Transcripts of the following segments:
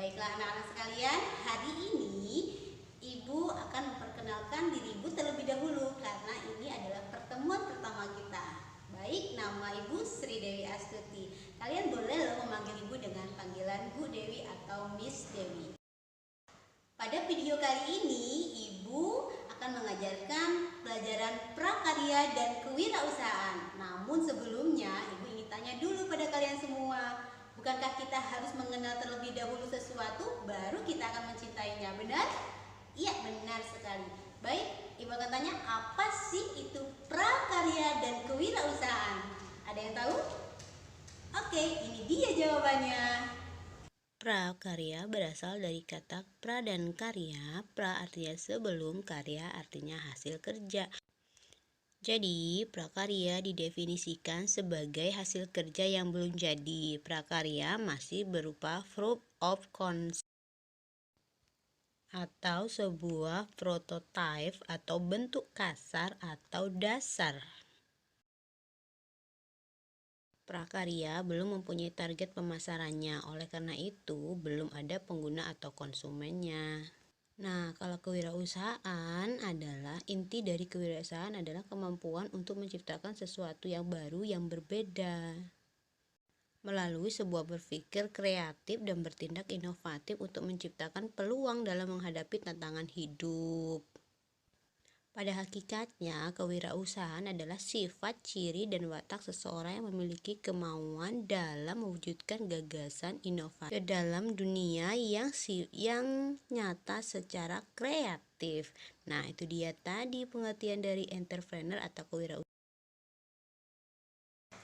Baiklah anak-anak sekalian, hari ini Ibu akan memperkenalkan diri Ibu terlebih dahulu karena ini adalah pertemuan pertama kita. Baik, nama Ibu Sri Dewi Astuti. Kalian boleh loh memanggil Ibu dengan panggilan Bu Dewi atau Miss Dewi. Pada video kali ini, Ibu akan mengajarkan pelajaran prakarya dan kewirausahaan. Namun sebelumnya, Ibu ingin tanya dulu pada kalian semua. Bukankah kita harus mengenal terlebih dahulu sesuatu, baru kita akan mencintainya, benar? Iya, benar sekali. Baik, Ibu akan tanya, apa sih itu prakarya dan kewirausahaan? Ada yang tahu? Oke, ini dia jawabannya. Prakarya berasal dari kata pra dan karya. Pra artinya sebelum, karya artinya hasil kerja. Jadi, prakarya didefinisikan sebagai hasil kerja yang belum jadi. Prakarya masih berupa proof of concept atau sebuah prototipe atau bentuk kasar atau dasar. Prakarya belum mempunyai target pemasarannya, oleh karena itu belum ada pengguna atau konsumennya. Nah, kalau kewirausahaan adalah inti dari kewirausahaan adalah kemampuan untuk menciptakan sesuatu yang baru yang berbeda melalui sebuah berpikir kreatif dan bertindak inovatif untuk menciptakan peluang dalam menghadapi tantangan hidup. Pada hakikatnya, kewirausahaan adalah sifat, ciri, dan watak seseorang yang memiliki kemauan dalam mewujudkan gagasan inovatif ke dalam dunia yang nyata secara kreatif. Nah, itu dia tadi pengertian dari entrepreneur atau kewirausahaan.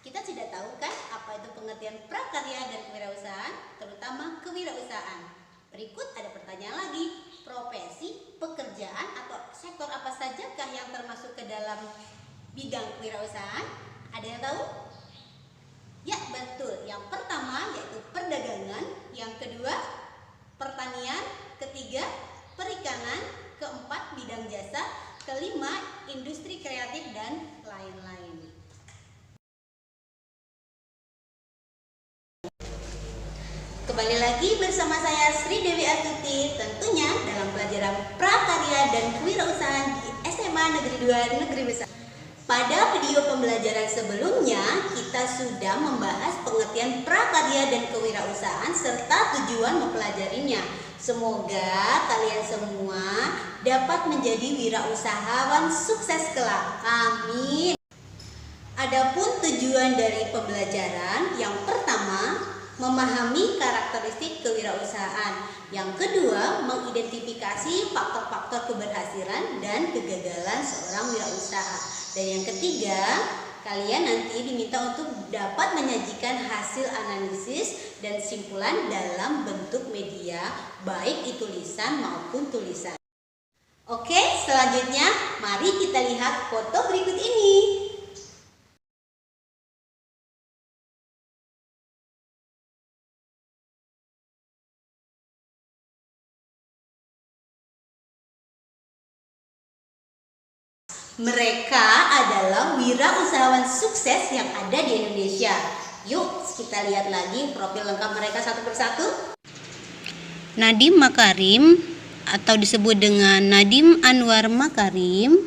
Kita sudah tahu kan apa itu pengertian prakarya dan kewirausahaan, terutama kewirausahaan. Berikut ada pertanyaan lagi, profesi, pekerjaan, atau sektor apa sajakah yang termasuk ke dalam bidang kewirausahaan? Ada yang tahu? Ya, betul. Yang pertama yaitu perdagangan, yang kedua pertanian, ketiga perikanan, keempat bidang jasa, kelima industri kreatif, dan lain-lain. Kembali lagi bersama saya Sri Dewi Astuti, tentunya dalam pelajaran prakarya dan kewirausahaan di SMA Negeri 2 Negeri Besar. Pada video pembelajaran sebelumnya, kita sudah membahas pengertian prakarya dan kewirausahaan serta tujuan mempelajarinya. Semoga kalian semua dapat menjadi wirausahawan sukses kelak. Amin. Adapun tujuan dari pembelajaran, yang pertama, memahami karakteristik kewirausahaan. Yang kedua, mengidentifikasi faktor-faktor keberhasilan dan kegagalan seorang wirausaha. Dan yang ketiga, kalian nanti diminta untuk dapat menyajikan hasil analisis dan simpulan dalam bentuk media, baik itu lisan maupun tulisan. Oke, selanjutnya mari kita lihat foto berikut ini. Mereka adalah wirausahawan sukses yang ada di Indonesia. Yuk kita lihat lagi profil lengkap mereka satu persatu. Nadiem Makarim atau disebut dengan Nadiem Anwar Makarim,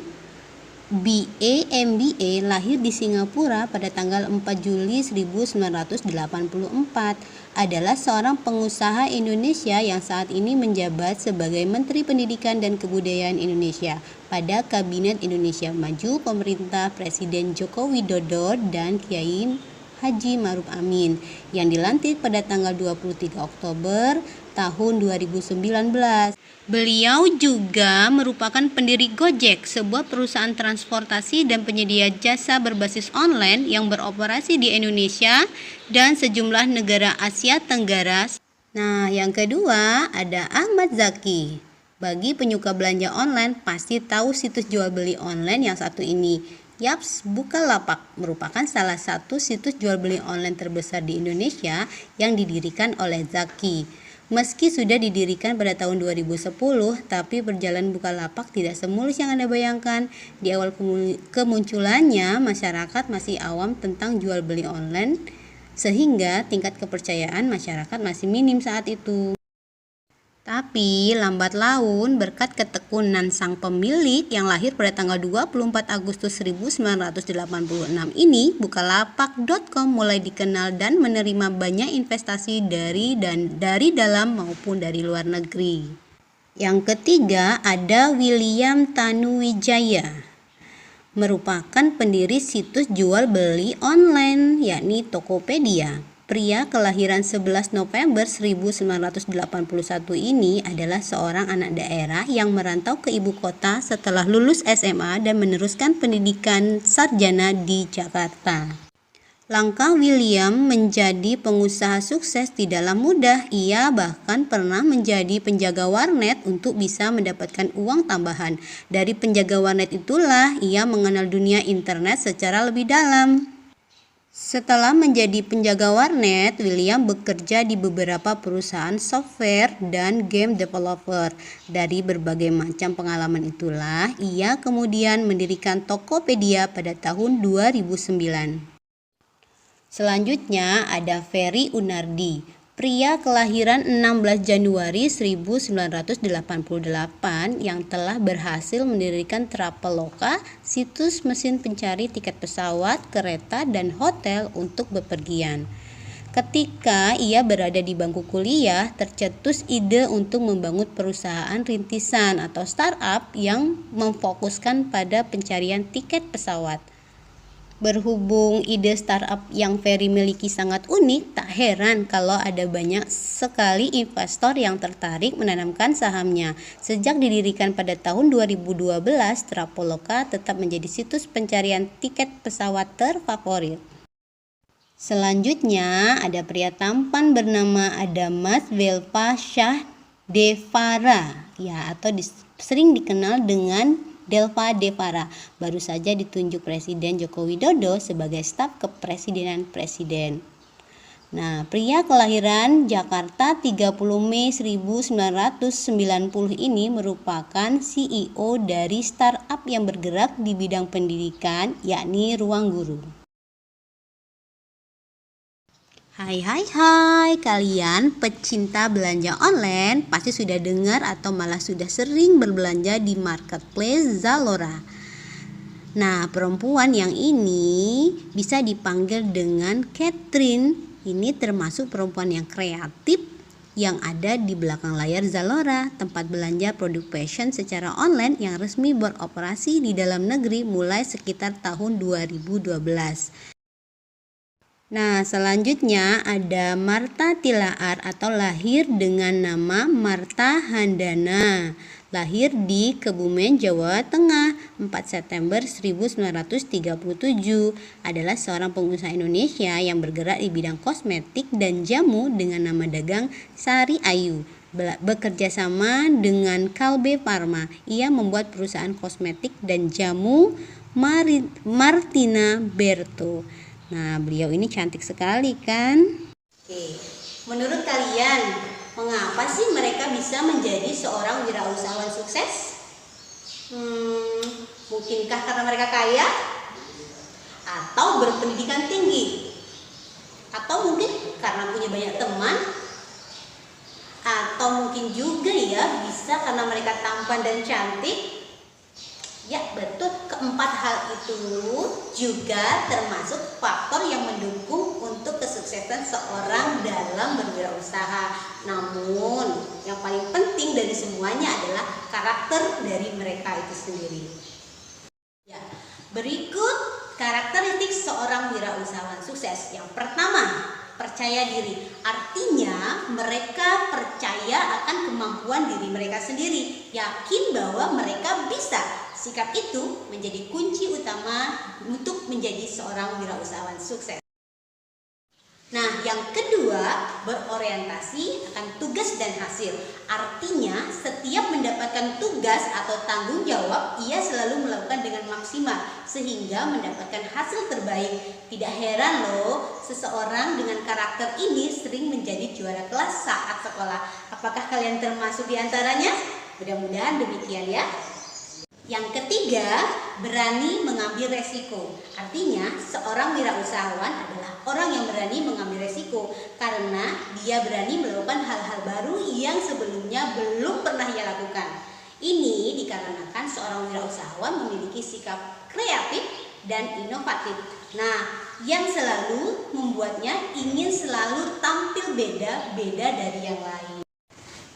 BA MBA, lahir di Singapura pada tanggal 4 Juli 1984, adalah seorang pengusaha Indonesia yang saat ini menjabat sebagai Menteri Pendidikan dan Kebudayaan Indonesia pada Kabinet Indonesia Maju pemerintah Presiden Joko Widodo dan Kiai Haji Ma'ruf Amin yang dilantik pada tanggal 23 Oktober tahun 2019. Beliau juga merupakan pendiri Gojek, sebuah perusahaan transportasi dan penyedia jasa berbasis online yang beroperasi di Indonesia dan sejumlah negara Asia Tenggara. Nah, yang kedua ada Ahmad Zaki. Bagi penyuka belanja online pasti tahu situs jual beli online yang satu ini. Yaps, Bukalapak merupakan salah satu situs jual beli online terbesar di Indonesia yang didirikan oleh Zaki. Meski sudah didirikan pada tahun 2010, tapi perjalanan Bukalapak tidak semulus yang Anda bayangkan. Di awal kemunculannya, masyarakat masih awam tentang jual beli online, sehingga tingkat kepercayaan masyarakat masih minim saat itu. Tapi lambat laun berkat ketekunan sang pemilik yang lahir pada tanggal 24 Agustus 1986 ini, Bukalapak.com mulai dikenal dan menerima banyak investasi dari dalam maupun dari luar negeri. Yang ketiga ada William Tanuwijaya, merupakan pendiri situs jual beli online yakni Tokopedia. Pria kelahiran 11 November 1981 ini adalah seorang anak daerah yang merantau ke ibu kota setelah lulus SMA dan meneruskan pendidikan sarjana di Jakarta. Langkah William menjadi pengusaha sukses tidaklah mudah. Ia bahkan pernah menjadi penjaga warnet untuk bisa mendapatkan uang tambahan. Dari penjaga warnet itulah ia mengenal dunia internet secara lebih dalam. Setelah menjadi penjaga warnet, William bekerja di beberapa perusahaan software dan game developer. Dari berbagai macam pengalaman itulah, ia kemudian mendirikan Tokopedia pada tahun 2009. Selanjutnya ada Ferry Unardi, pria kelahiran 16 Januari 1988 yang telah berhasil mendirikan Traveloka, situs mesin pencari tiket pesawat, kereta, dan hotel untuk bepergian. Ketika ia berada di bangku kuliah, tercetus ide untuk membangun perusahaan rintisan atau startup yang memfokuskan pada pencarian tiket pesawat. Berhubung ide startup yang Ferry miliki sangat unik, tak heran kalau ada banyak sekali investor yang tertarik menanamkan sahamnya. Sejak didirikan pada tahun 2012, Traveloka tetap menjadi situs pencarian tiket pesawat terfavorit. Selanjutnya ada pria tampan bernama Adamas Velpa Shah Devara, atau sering dikenal dengan Delva Devara, baru saja ditunjuk Presiden Joko Widodo sebagai staf kepresidenan presiden. Nah, pria kelahiran Jakarta 30 Mei 1990 ini merupakan CEO dari startup yang bergerak di bidang pendidikan, yakni Ruang Guru. Hai kalian pecinta belanja online pasti sudah dengar atau malah sudah sering berbelanja di marketplace Zalora. Nah, perempuan yang ini bisa dipanggil dengan Catherine. Ini termasuk perempuan yang kreatif yang ada di belakang layar Zalora, tempat belanja produk fashion secara online yang resmi beroperasi di dalam negeri mulai sekitar tahun 2012. Nah, selanjutnya ada Marta Tilaar atau lahir dengan nama Marta Handana. Lahir di Kebumen, Jawa Tengah, 4 September 1937. Adalah seorang pengusaha Indonesia yang bergerak di bidang kosmetik dan jamu dengan nama dagang Sari Ayu. Bekerja sama dengan Kalbe Pharma, ia membuat perusahaan kosmetik dan jamu Martina Berto. Nah, beliau ini cantik sekali kan? Oke, menurut kalian, mengapa sih mereka bisa menjadi seorang wirausahawan sukses? Mungkinkah karena mereka kaya? Atau berpendidikan tinggi? Atau mungkin karena punya banyak teman? Atau mungkin juga bisa karena mereka tampan dan cantik? Ya, betul, keempat hal itu juga termasuk faktor yang mendukung untuk kesuksesan seorang dalam berwirausaha. Namun, yang paling penting dari semuanya adalah karakter dari mereka itu sendiri. Ya, berikut karakteristik seorang wirausahawan sukses. Yang pertama, percaya diri. Artinya mereka percaya akan kemampuan diri mereka sendiri, yakin bahwa mereka bisa. Sikap itu menjadi kunci utama untuk menjadi seorang wirausahawan sukses. Nah, yang kedua, berorientasi akan tugas dan hasil. Artinya, setiap mendapatkan tugas atau tanggung jawab, ia selalu melakukan dengan maksimal sehingga mendapatkan hasil terbaik. Tidak heran loh, seseorang dengan karakter ini sering menjadi juara kelas saat sekolah. Apakah kalian termasuk di antaranya? Mudah-mudahan demikian ya. Yang ketiga, berani mengambil resiko. Artinya, seorang wirausahawan adalah orang yang berani mengambil resiko karena dia berani melakukan hal-hal baru yang sebelumnya belum pernah ia lakukan. Ini dikarenakan seorang wirausahawan memiliki sikap kreatif dan inovatif. Nah, yang selalu membuatnya ingin selalu tampil beda dari yang lain.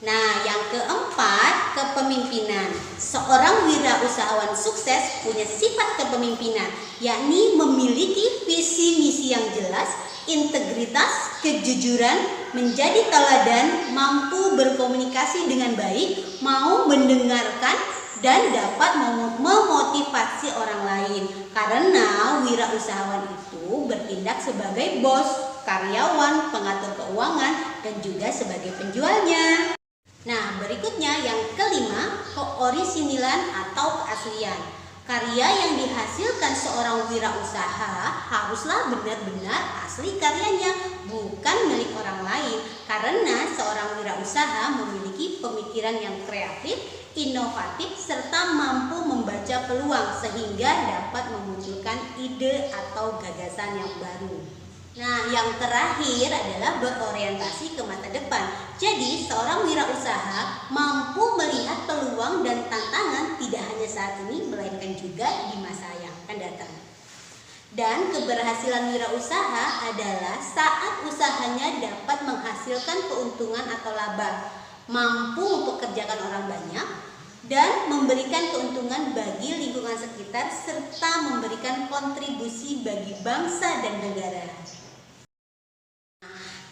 Nah, yang keempat, kepemimpinan. Seorang wirausahawan sukses punya sifat kepemimpinan, yakni memiliki visi misi yang jelas, integritas, kejujuran, menjadi teladan, mampu berkomunikasi dengan baik, mau mendengarkan, dan dapat memotivasi orang lain. Karena wirausahawan itu bertindak sebagai bos, karyawan, pengatur keuangan, dan juga sebagai penjualnya. Nah, berikutnya yang kelima, keorisinilan atau keaslian. Karya yang dihasilkan seorang wirausaha haruslah benar-benar asli karyanya, bukan milik orang lain. Karena seorang wirausaha memiliki pemikiran yang kreatif, inovatif, serta mampu membaca peluang sehingga dapat memunculkan ide atau gagasan yang baru. Nah, yang terakhir adalah berorientasi ke masa depan. Jadi, seorang wirausaha mampu melihat peluang dan tantangan tidak hanya saat ini, melainkan juga di masa yang akan datang. Dan keberhasilan wirausaha adalah saat usahanya dapat menghasilkan keuntungan atau laba, mampu mempekerjakan orang banyak, dan memberikan keuntungan bagi lingkungan sekitar, serta memberikan kontribusi bagi bangsa dan negara.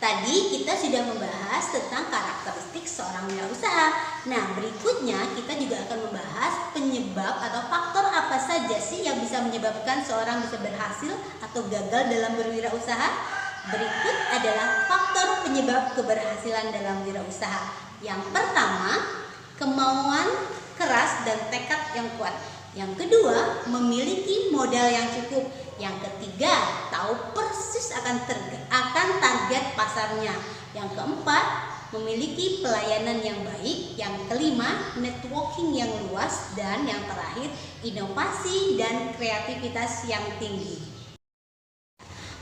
Tadi kita sudah membahas tentang karakteristik seorang wirausaha. Nah, berikutnya kita juga akan membahas penyebab atau faktor apa saja sih yang bisa menyebabkan seorang bisa berhasil atau gagal dalam berwirausaha. Berikut adalah faktor penyebab keberhasilan dalam wirausaha. Yang pertama, kemauan keras dan tekad yang kuat. Yang kedua, memiliki modal yang cukup. Yang ketiga, tahu persis akan target pasarnya. Yang keempat, memiliki pelayanan yang baik. Yang kelima, networking yang luas. Dan yang terakhir, inovasi dan kreativitas yang tinggi.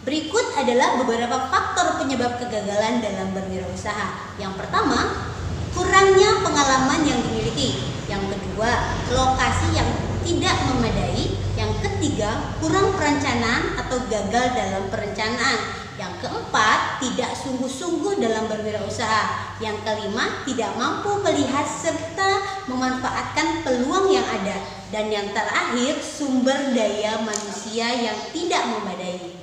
Berikut adalah beberapa faktor penyebab kegagalan dalam berwirausaha. Yang pertama, kurangnya pengalaman yang dimiliki. Yang kedua, lokasi yang tidak memadai. Yang ketiga, kurang perencanaan atau gagal dalam perencanaan. Yang keempat, tidak sungguh-sungguh dalam berwirausaha. Yang kelima, tidak mampu melihat serta memanfaatkan peluang yang ada. Dan yang terakhir, sumber daya manusia yang tidak memadai.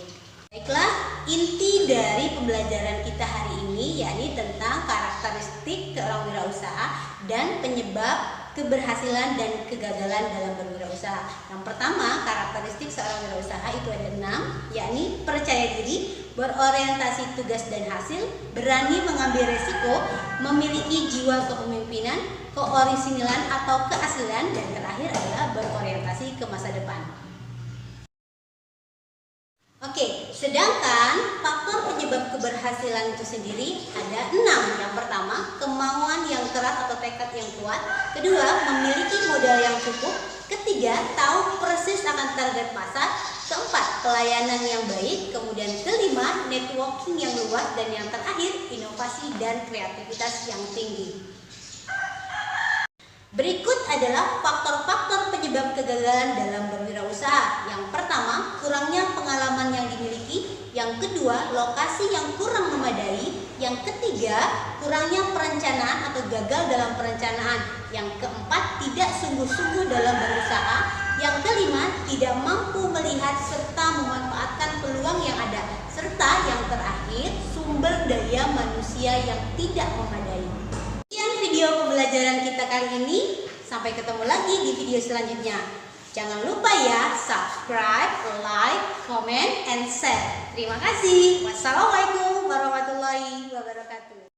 Baiklah, inti dari pembelajaran kita hari ini yakni tentang karakteristik seorang wirausaha dan penyebab keberhasilan dan kegagalan dalam berwirausaha. Yang pertama, karakteristik seorang wirausaha itu ada 6, yakni percaya diri, berorientasi tugas dan hasil, berani mengambil resiko, memiliki jiwa kepemimpinan, keorisinilan atau keaslian, dan terakhir adalah berorientasi ke masa depan. Oke, sedangkan faktor penyebab keberhasilan itu sendiri ada 6. Yang pertama, kemauan yang keras atau tekad yang kuat. Kedua, memiliki modal yang cukup. Ketiga, tahu persis akan target pasar. Keempat, pelayanan yang baik. Kemudian kelima, networking yang luas. Dan yang terakhir, inovasi dan kreativitas yang tinggi. Berikut adalah faktor-faktor penyebab kegagalan dalam berwirausaha. Yang pertama, kurangnya pengalaman yang dimiliki. Yang kedua, lokasi yang kurang memadai. Yang ketiga, kurangnya perencanaan atau gagal dalam perencanaan. Yang keempat, tidak sungguh-sungguh dalam berusaha. Yang kelima, tidak mampu melihat serta memanfaatkan peluang yang ada. Serta yang terakhir, sumber daya manusia yang tidak memadai. Sekian video pembelajaran kita kali ini. Sampai ketemu lagi di video selanjutnya. Jangan lupa ya, subscribe, like, comment, and share. Terima kasih. Wassalamualaikum warahmatullahi wabarakatuh.